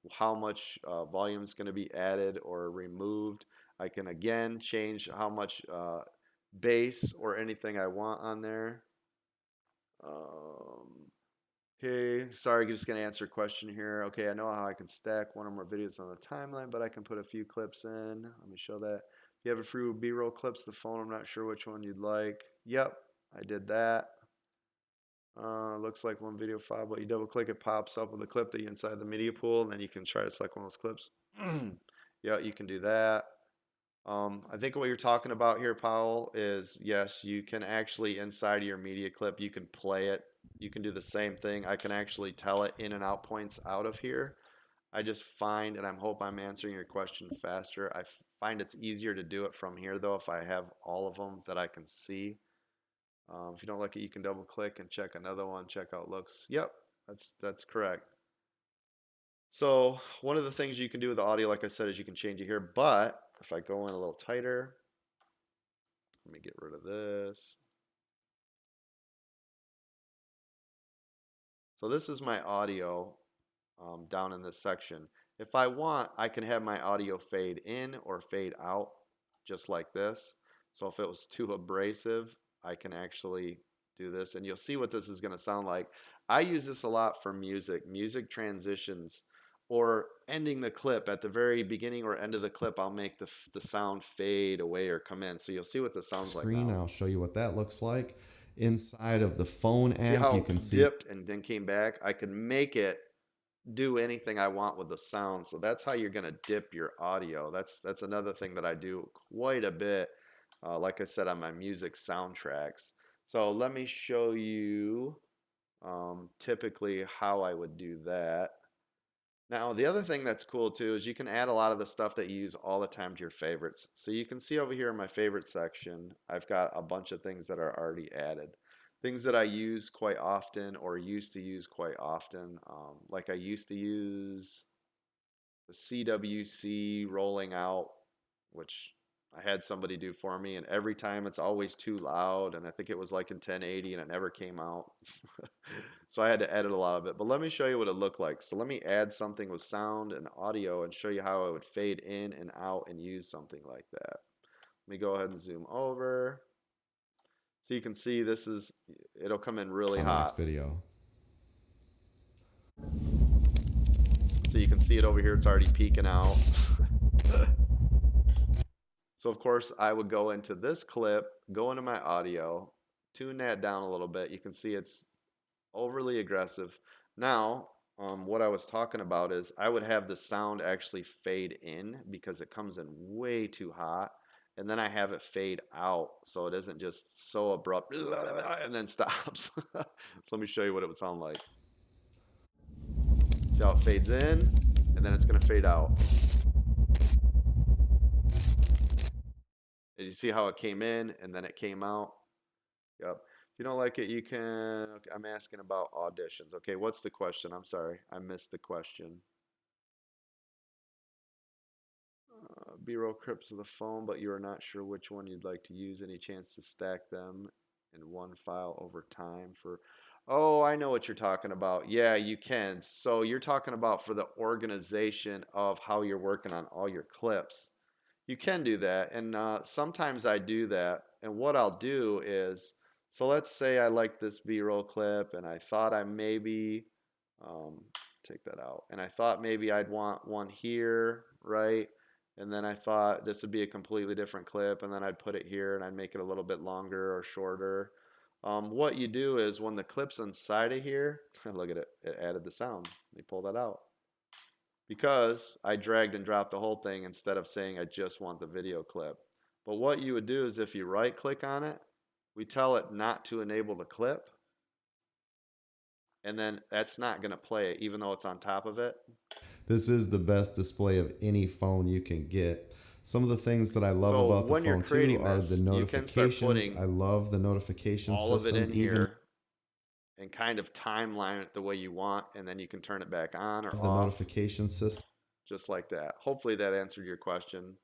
how much volume is going to be added or removed. I can again change how much bass or anything I want on there. Okay, sorry, just gonna answer a question here. Okay, I know how I can stack one or more videos on the timeline, but I can put a few clips in. Let me show that. You have a few B-roll clips, the phone, I'm not sure which one you'd like. Yep, I did that. Looks like one video file, but you double click, it pops up with a clip that you inside the media pool, and then you can try to select one of those clips. Yeah, you can do that. I think what you're talking about here, Powell, is yes, you can actually inside of your media clip, you can play it. You can do the same thing. I can actually tell it in and out points out of here. I just find, and I hope I'm answering your question faster, I find it's easier to do it from here though if I have all of them that I can see. If you don't like it, you can double click and check another one, check how it looks. Yep, that's correct. So one of the things you can do with the audio, like I said, is you can change it here, but if I go in a little tighter, let me get rid of this. So this is my audio down in this section. If I want, I can have my audio fade in or fade out just like this. So if it was too abrasive, I can actually do this, and you'll see what this is going to sound like. I use this a lot for music transitions, or ending the clip at the very beginning or end of the clip. I'll make the sound fade away or come in. So you'll see what this sounds like Screen, now. I'll show you what that looks like. Inside of the phone See app, you how can see dipped and then came back? I can make it do anything I want with the sound. So that's how you're going to dip your audio. That's another thing that I do quite a bit. like I said, on my music soundtracks. So let me show you typically how I would do that. Now, the other thing that's cool too is you can add a lot of the stuff that you use all the time to your favorites. So you can see over here in my favorite section, I've got a bunch of things that are already added. Things that I use quite often or used to use quite often. Like I used to use the CWC rolling out, which I had somebody do for me, and every time it's always too loud, and I think it was like in 1080 and it never came out. So I had to edit a lot of it. But let me show you what it looked like. So let me add something with sound and audio and show you how I would fade in and out and use something like that. Let me go ahead and zoom over. So you can see this is, it'll come in really On the next hot. video. So you can see it over here, it's already peeking out. So of course I would go into this clip, go into my audio, tune that down a little bit. You can see it's overly aggressive. Now, what I was talking about is I would have the sound actually fade in because it comes in way too hot. And then I have it fade out so it isn't just so abrupt and then stops. So let me show you what it would sound like. See how it fades in and then it's going to fade out. And you see how it came in and then it came out? Yep. If you don't like it, you can. Okay, I'm asking about auditions. Okay, what's the question? I'm sorry, I missed the question. B-roll clips of the phone, but you are not sure which one you'd like to use. Any chance to stack them in one file over time for. Oh, I know what you're talking about. Yeah, you can. So you're talking about for the organization of how you're working on all your clips. You can do that, and sometimes I do that. And what I'll do is, so let's say I like this B-roll clip, and I thought I maybe um, take that out, and I thought maybe I'd want one here, right? And then I thought this would be a completely different clip, and then I'd put it here, and I'd make it a little bit longer or shorter. What you do is when the clip's inside of here, look at it, it added the sound. Let me pull that out because I dragged and dropped the whole thing instead of saying I just want the video clip. But what you would do is if you right click on it, we tell it not to enable the clip, and then that's not going to play it even though it's on top of it. This is the best display of any phone you can get. Some of the things that I love So about the when you're phone too creating are the this, you can start notifications. I putting love the notification all of it system, in even here and kind of timeline it the way you want, and then you can turn it back on or the off notification system. just like that. Hopefully that answered your question,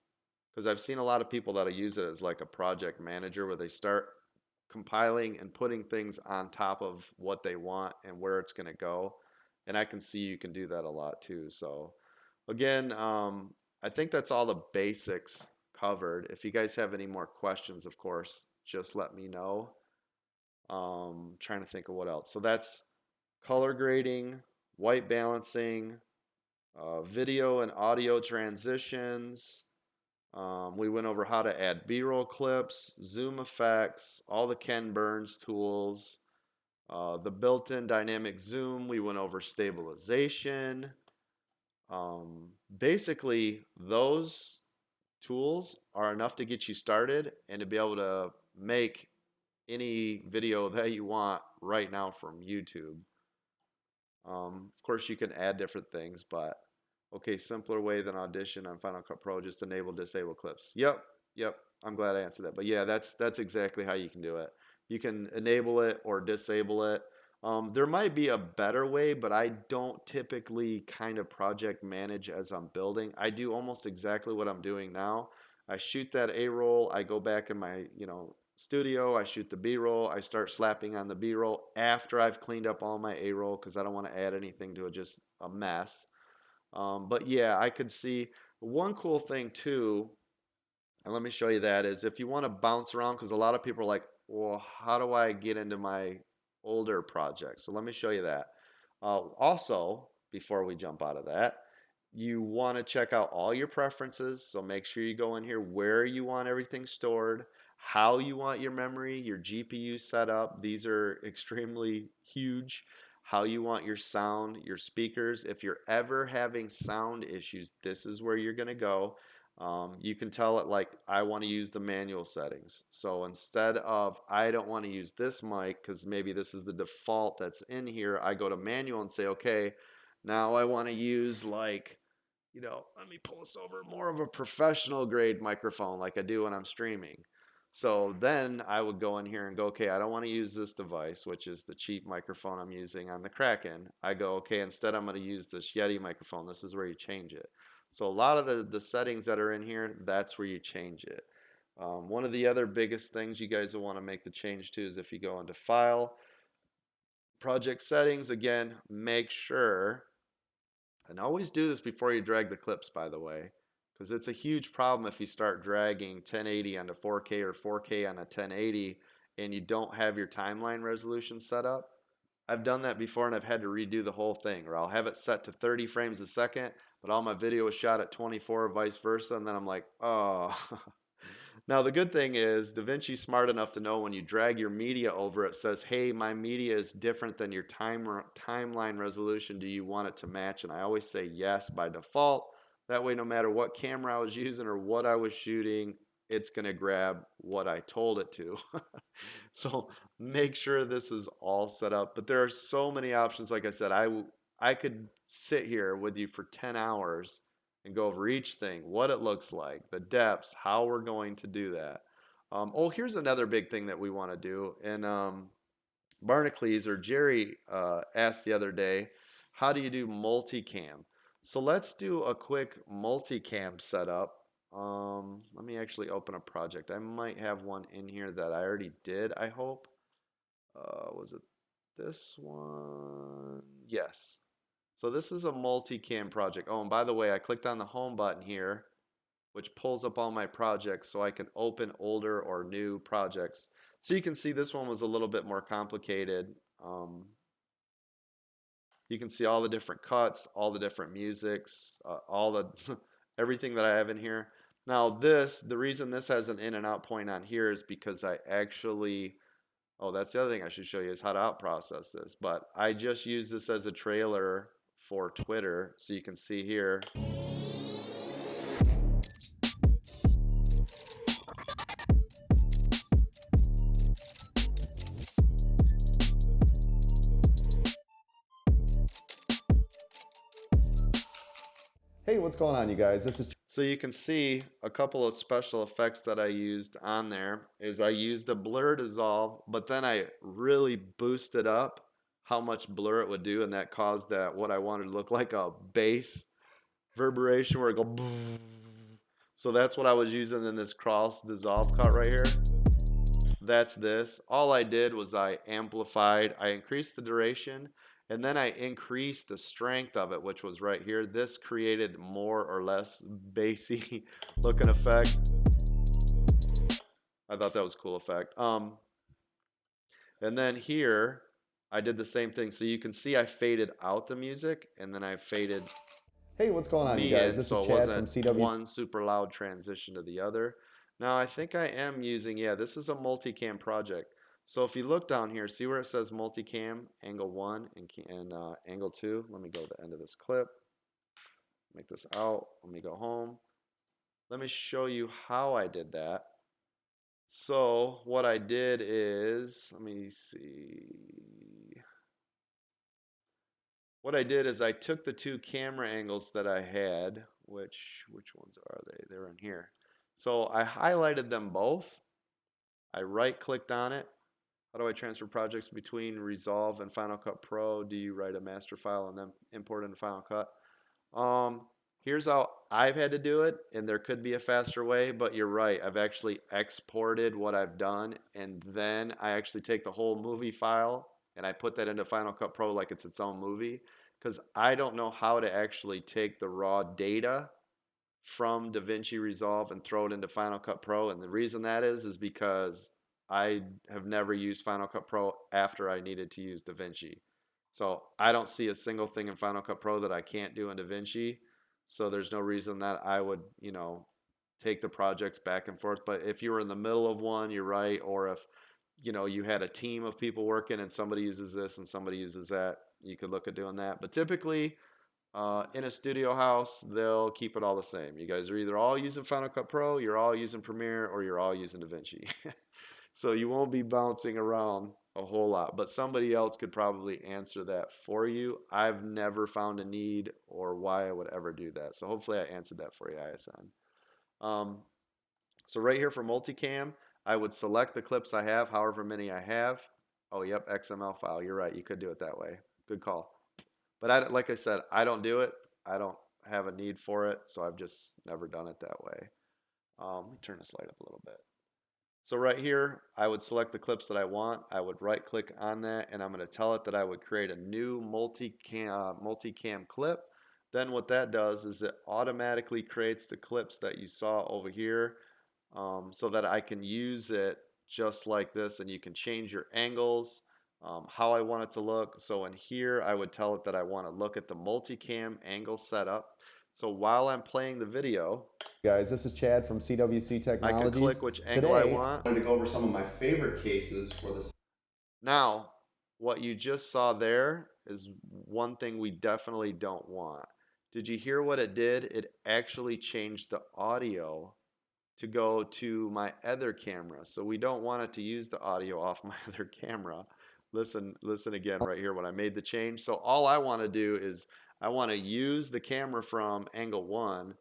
because I've seen a lot of people that'll use it as like a project manager where they start compiling and putting things on top of what they want and where it's going to go. And I can see you can do that a lot too. So again, I think that's all the basics covered. If you guys have any more questions, of course, just let me know. Trying to think of what else. So that's color grading, white balancing, video and audio transitions. We went over how to add B-roll clips, zoom effects, all the Ken Burns tools, the built-in dynamic zoom. We went over stabilization. Basically, those tools are enough to get you started and to be able to make any video that you want right now from YouTube. Of course, you can add different things, but okay, simpler way than Audition on Final Cut Pro, just enable disable clips. Yep, yep. I'm glad I answered that. But yeah, that's exactly how you can do it. You can enable it or disable it. There might be a better way, but I don't typically kind of project manage as I'm building. I do almost exactly what I'm doing now. I shoot that A-roll, I go back in my, studio, I shoot the B-roll, I start slapping on the B-roll after I've cleaned up all my A-roll because I don't want to add anything to it, just a mess. But yeah, I could see one cool thing too, and let me show you that, is if you want to bounce around, because a lot of people are like, well, how do I get into my older projects? So let me show you that. Also, before we jump out of that, you want to check out all your preferences. So make sure you go in here where you want everything stored, how you want your memory, your GPU set up. These are extremely huge. How you want your sound, your speakers. If you're ever having sound issues, this is where you're going to go. You can tell it like, I want to use the manual settings. So instead of, I don't want to use this mic because maybe this is the default that's in here, I go to manual and say, okay, now I want to use like, let me pull this over, more of a professional grade microphone like I do when I'm streaming. So then I would go in here and go, okay, I don't want to use this device, which is the cheap microphone I'm using on the Kraken. I go, okay, instead I'm going to use this Yeti microphone. This is where you change it. So a lot of the settings that are in here, that's where you change it. One of the other biggest things you guys will want to make the change to is if you go into File, Project Settings, again, make sure, and always do this before you drag the clips, by the way, because it's a huge problem if you start dragging 1080 onto 4K or 4K on a 1080 and you don't have your timeline resolution set up. I've done that before and I've had to redo the whole thing, or I'll have it set to 30 frames a second, but all my video is shot at 24, vice versa, and then I'm like, oh. Now, the good thing is DaVinci's smart enough to know when you drag your media over, it says, hey, my media is different than your timeline resolution. Do you want it to match? And I always say yes by default. That way, no matter what camera I was using or what I was shooting, it's going to grab what I told it to. So make sure this is all set up. But there are so many options. Like I said, I could sit here with you for 10 hours and go over each thing, what it looks like, the depths, how we're going to do that. Oh, here's another big thing that we want to do. And Barnacles or Jerry asked the other day, how do you do multicam? So let's do a quick multicam setup. Let me actually open a project. I might have one in here that I already did, I hope. Was it this one? Yes. So this is a multicam project. Oh, and by the way, I clicked on the home button here, which pulls up all my projects so I can open older or new projects. So you can see this one was a little bit more complicated. You can see all the different cuts, all the different musics, all the everything that I have in here. Now the reason this has an in and out point on here is because I actually, oh, that's the other thing I should show you is how to out process this. But I just use this as a trailer for Twitter. So you can see here. Hey, what's going on, you guys? This is So you can see a couple of special effects that I used on there is I used a blur dissolve, but then I really boosted up how much blur it would do, and that caused that what I wanted to look like a bass reverberation where it go boom. So that's what I was using in this cross dissolve cut right here. That's this. All I did was I amplified, I increased the duration, and then I increased the strength of it, which was right here. This created more or less bassy looking effect. I thought that was a cool effect. And then here, I did the same thing. So you can see I faded out the music, and then I faded Hey, what's going on, you me guys? in, This is so it Chad from wasn't CWC. one super loud transition to the other. Now I think I am using, yeah, this is a multicam project. So if you look down here, see where it says multicam, angle 1 and angle 2. Let me go to the end of this clip. Make this out. Let me go home. Let me show you how I did that. So what I did is, let me see. What I did is I took the two camera angles that I had, which ones are they? They're in here. So I highlighted them both. I right clicked on it. How do I transfer projects between Resolve and Final Cut Pro? Do you write a master file and then import into Final Cut? Here's how I've had to do it, and there could be a faster way, but you're right. I've actually exported what I've done, and then I actually take the whole movie file and I put that into Final Cut Pro like it's its own movie, because I don't know how to actually take the raw data from DaVinci Resolve and throw it into Final Cut Pro. And the reason that is because I have never used Final Cut Pro after I needed to use DaVinci. So I don't see a single thing in Final Cut Pro that I can't do in DaVinci. So there's no reason that I would, take the projects back and forth. But if you were in the middle of one, you're right. Or if, you had a team of people working and somebody uses this and somebody uses that, you could look at doing that. But typically, In a studio house, they'll keep it all the same. You guys are either all using Final Cut Pro, you're all using Premiere, or you're all using DaVinci. So you won't be bouncing around a whole lot, but somebody else could probably answer that for you. I've never found a need or why I would ever do that. So hopefully I answered that for you, ISN. Um, so right here for multicam, I would select the clips I have, however many I have. Oh, yep, XML file. You're right. You could do it that way. Good call. But like I said, I don't do it. I don't have a need for it, so I've just never done it that way. Let me turn this light up a little bit. So right here, I would select the clips that I want. I would right click on that and I'm going to tell it that I would create a new multicam clip. Then what that does is it automatically creates the clips that you saw over here, so that I can use it just like this, and you can change your angles, how I want it to look. So in here, I would tell it that I want to look at the multicam angle setup. So while I'm playing the video, Guys, this is Chad from CWC I can Technologies. click which angle I Today, want. I'm going to go over some of my favorite cases for the... Now, what you just saw there is one thing we definitely don't want. Did you hear what it did? It actually changed the audio to go to my other camera. So we don't want it to use the audio off my other camera. Listen again right here when I made the change. So all I want to do is I want to use the camera from angle 1,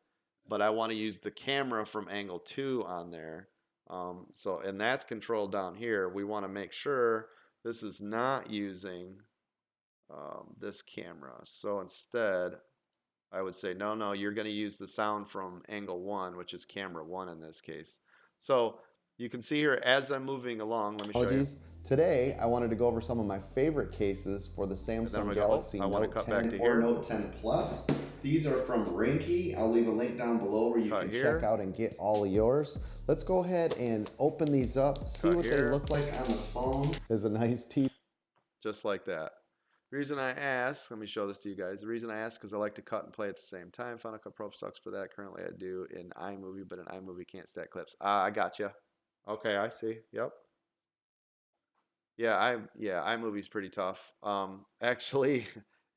but I want to use the camera from angle 2 on there. And that's controlled down here. We want to make sure this is not using this camera. So instead, I would say, no, you're going to use the sound from angle 1, which is camera 1 in this case. So you can see here as I'm moving along, let me show you. Today, I wanted to go over some of my favorite cases for the And then I'm Samsung going to go, Galaxy I want to Note cut back 10 to or here, Note 10 Plus. These are from Rinky. I'll leave a link down below where you cut can here, check out and get all of yours. Let's go ahead and open these up, see cut what they here, look like on the phone. There's a nice TV. just like that. The reason I ask, let me show this to you guys. The reason I ask is I like to cut and play at the same time. Final Cut Pro sucks for that. Currently I do in iMovie, but in iMovie can't stack clips. Ah, I got you. Okay, I see. Yep. Yeah, iMovie's pretty tough. Actually,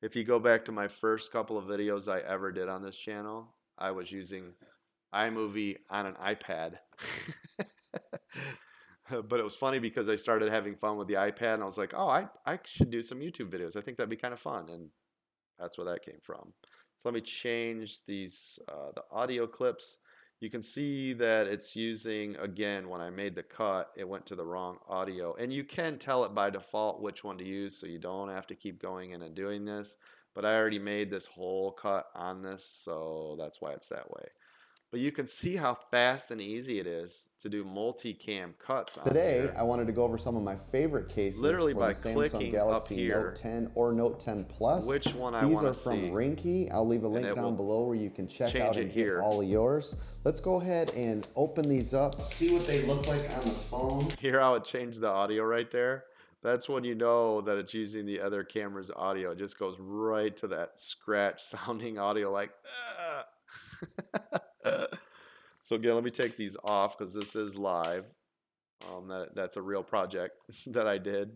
if you go back to my first couple of videos I ever did on this channel, I was using iMovie on an iPad. But it was funny because I started having fun with the iPad and I was like, oh, I should do some YouTube videos. I think that'd be kind of fun. And that's where that came from. So let me change these, the audio clips. You can see that it's using, again, when I made the cut, it went to the wrong audio. And you can tell it by default which one to use, so you don't have to keep going in and doing this. But I already made this whole cut on this, so that's why it's that way. But you can see how fast and easy it is to do multicam cuts on Today, here. I wanted to go over some of my favorite cases Literally for by the Samsung clicking up Galaxy here, Note 10 or Note 10 Plus. which one I These want are to from see. Rinky. I'll leave a And link it down will below where you can check change out it and get here. all of yours. Let's go ahead and open these up, see what they look like on the phone. Hear how it changed the audio right there? That's when you know that it's using the other camera's audio. It just goes right to that scratch sounding audio like, So again, let me take these off because this is live. That's a real project that I did.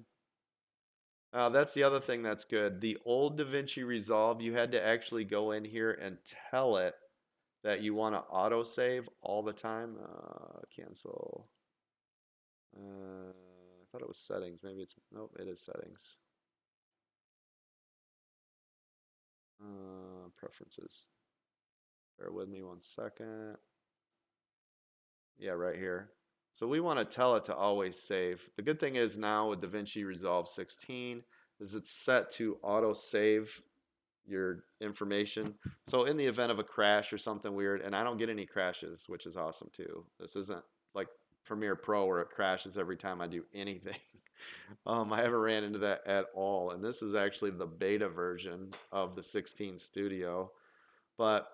That's the other thing that's good. The old DaVinci Resolve, you had to actually go in here and tell it that you want to autosave all the time. Cancel. I thought it was settings. Maybe it's, nope, it is settings. Preferences. Bear with me 1 second. Yeah, right here. So we want to tell it to always save. The good thing is now with DaVinci Resolve 16 is it's set to auto save your information. So in the event of a crash or something weird, and I don't get any crashes, which is awesome too. This isn't like Premiere Pro where it crashes every time I do anything. I haven't ran into that at all. And this is actually the beta version of the 16 Studio. But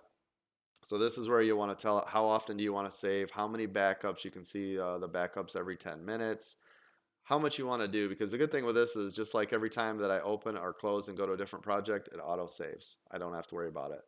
so this is where you want to tell it how often do you want to save, how many backups. You can see the backups every 10 minutes, how much you want to do, because the good thing with this is just like every time that I open or close and go to a different project, it auto saves. I don't have to worry about it.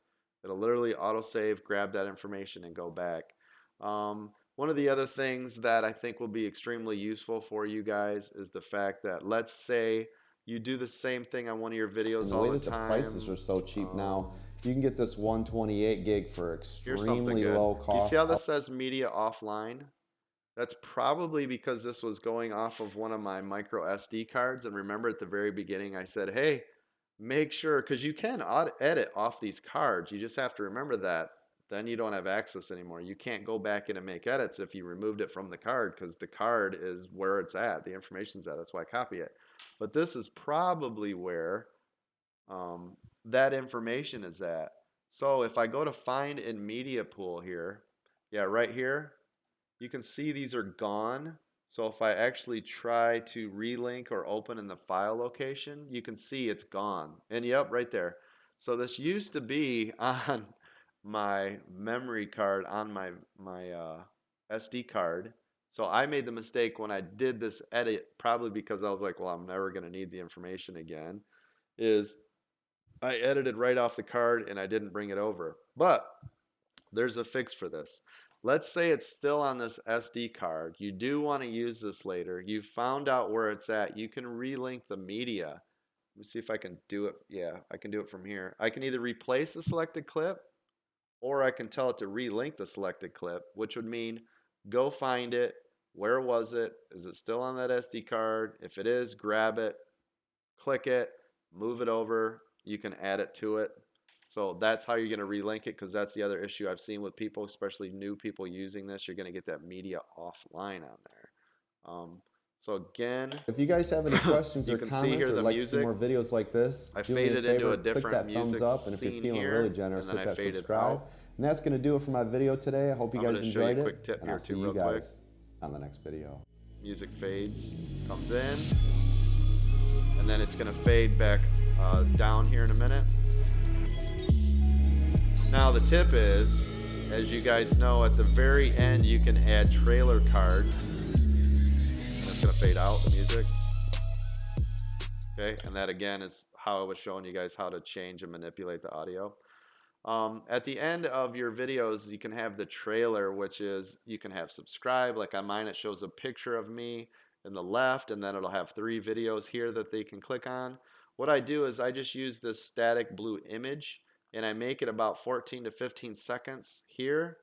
It'll literally auto save, grab that information and go back. One of the other things that I think will be extremely useful for you guys is the fact that, let's say you do the same thing on one of your videos And the all way the that the time. prices are so cheap now, You can get this 128 gig for Here's something extremely good. low Do you see how cost. this says media offline? That's probably because this was going off of one of my micro SD cards. And remember at the very beginning, I said, hey, make sure, because you can edit off these cards. You just have to remember that. Then you don't have access anymore. You can't go back in and make edits if you removed it from the card, because the card is where it's at. The information's at. That's why I copy it. But this is probably where that information is at. So if I go to find in media pool here, yeah, right here, you can see these are gone. So if I actually try to relink or open in the file location, you can see it's gone. And yep, right there. So this used to be on my memory card, on my SD card. So I made the mistake when I did this edit, probably because I was like, well, I'm never going to need the information again, is I edited right off the card and I didn't bring it over. But there's a fix for this. Let's say it's still on this SD card. You do want to use this later. You found out where it's at. You can relink the media. Let me see if I can do it. Yeah, I can do it from here. I can either replace the selected clip or I can tell it to relink the selected clip, which would mean go find it. Where was it? Is it still on that SD card? If it is, grab it, click it, move it over. You can add it to it. So that's how you're going to relink it, because that's the other issue I've seen with people, especially new people using this. You're going to get that media offline on there. So again, If you guys have any questions you or can see comments here or the would like to see music. more videos like this, I do me a faded into favor, a click different that thumbs music up, and if you're scene feeling really here, generous, and then hit I that faded subscribe. out. And that's going to do it for my video today. I hope you I'm going guys to show you a enjoyed it, quick tip and here I'll see too, you real quick. guys on the next video. Music fades, comes in, and then it's going to fade back down here in a minute. Now the tip is, as you guys know, at the very end you can add trailer cards. And it's going to fade out the music. Okay, and that again is how I was showing you guys how to change and manipulate the audio. At the end of your videos, you can have the trailer, which is you can have subscribe. Like on mine, it shows a picture of me in the left, and then it'll have 3 videos here that they can click on. What I do is I just use this static blue image, and I make it about 14 to 15 seconds here,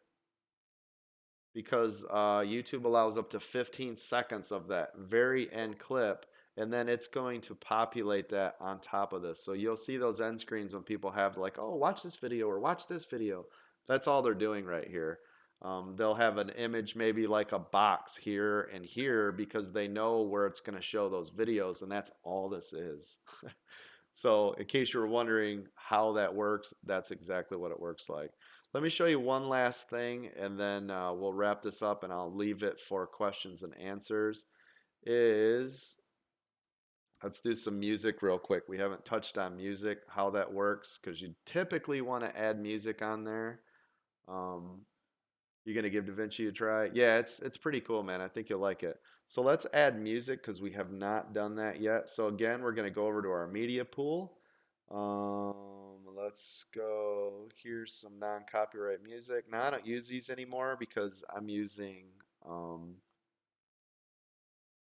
because YouTube allows up to 15 seconds of that very end clip, and then it's going to populate that on top of this. So you'll see those end screens when people have like, oh, watch this video or watch this video. That's all they're doing right here. They'll have an image, maybe like a box here and here, because they know where it's going to show those videos, and that's all this is. So in case you were wondering how that works, that's exactly what it works like. Let me show you one last thing, and then we'll wrap this up, and I'll leave it for questions and answers. Let's do some music real quick. We haven't touched on music, how that works, because you typically want to add music on there. You gonna give DaVinci a try? Yeah, it's pretty cool, man. I think you'll like it. So let's add music, because we have not done that yet. So again, we're gonna go over to our media pool. Let's go. Here's some non-copyright music. Now I don't use these anymore because I'm using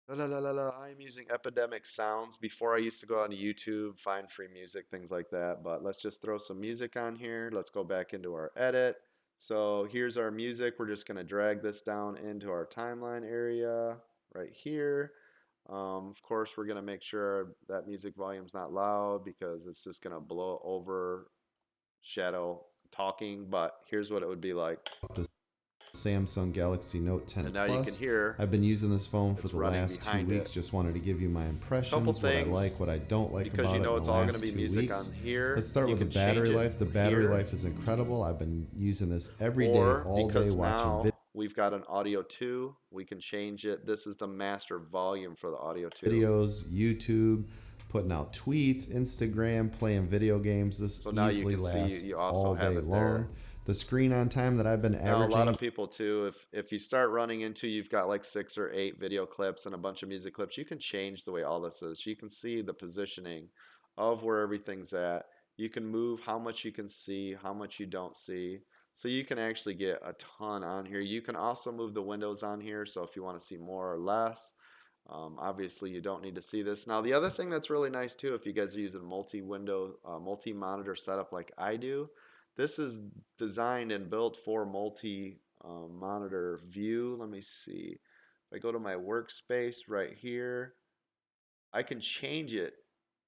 I'm using Epidemic Sounds. Before, I used to go on YouTube, find free music, things like that. But let's just throw some music on here. Let's go back into our edit. So here's our music. We're just going to drag this down into our timeline area right here. Of course, we're going to make sure that music volume's not loud, because it's just going to blow over shadow talking. But here's what it would be like. The Samsung Galaxy Note 10 And now you can Plus. hear I've been using this phone for it's the running last 2 behind weeks. it. Just wanted to give you my Couple impressions, what I things, like, what I don't like because about you it know in it's the all last going to be 2 music weeks. on here. Let's start with the battery life. The battery life is incredible. I've been using this every day, all day, watching now we've got an audio 2, we can change it. This is the master volume for the audio 2. videos, YouTube, putting out tweets, Instagram, playing video games. This So now you easily can see lasts you also all have day it long. there. The screen on time that I've been Now a averaging. lot of people too, if you start running into, you've got like 6 or 8 video clips and a bunch of music clips, you can change the way all this is. You can see the positioning of where everything's at. You can move how much you can see, how much you don't see. So you can actually get a ton on here. You can also move the windows on here, so if you want to see more or less. Obviously you don't need to see this. Now the other thing that's really nice too, if you guys are using multi-window, multi-monitor setup like I do, This is designed and built for multi monitor view. Let me see. If I go to my workspace right here, I can change it,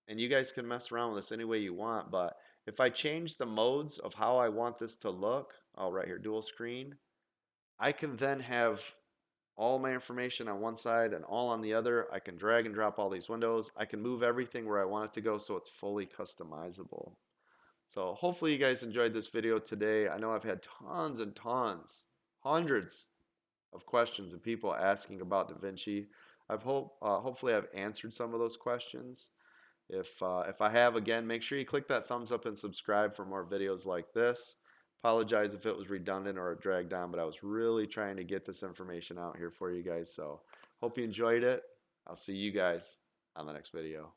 and you guys can mess around with this any way you want, but if I change the modes of how I want this to look, oh, right here, dual screen, I can then have all my information on one side and all on the other. I can drag and drop all these windows. I can move everything where I want it to go so it's fully customizable. So hopefully you guys enjoyed this video today. I know I've had tons and tons, hundreds of questions and people asking about DaVinci. Hopefully I've answered some of those questions. If I have, again, make sure you click that thumbs up and subscribe for more videos like this. Apologize if it was redundant or dragged on, but I was really trying to get this information out here for you guys. So hope you enjoyed it. I'll see you guys on the next video.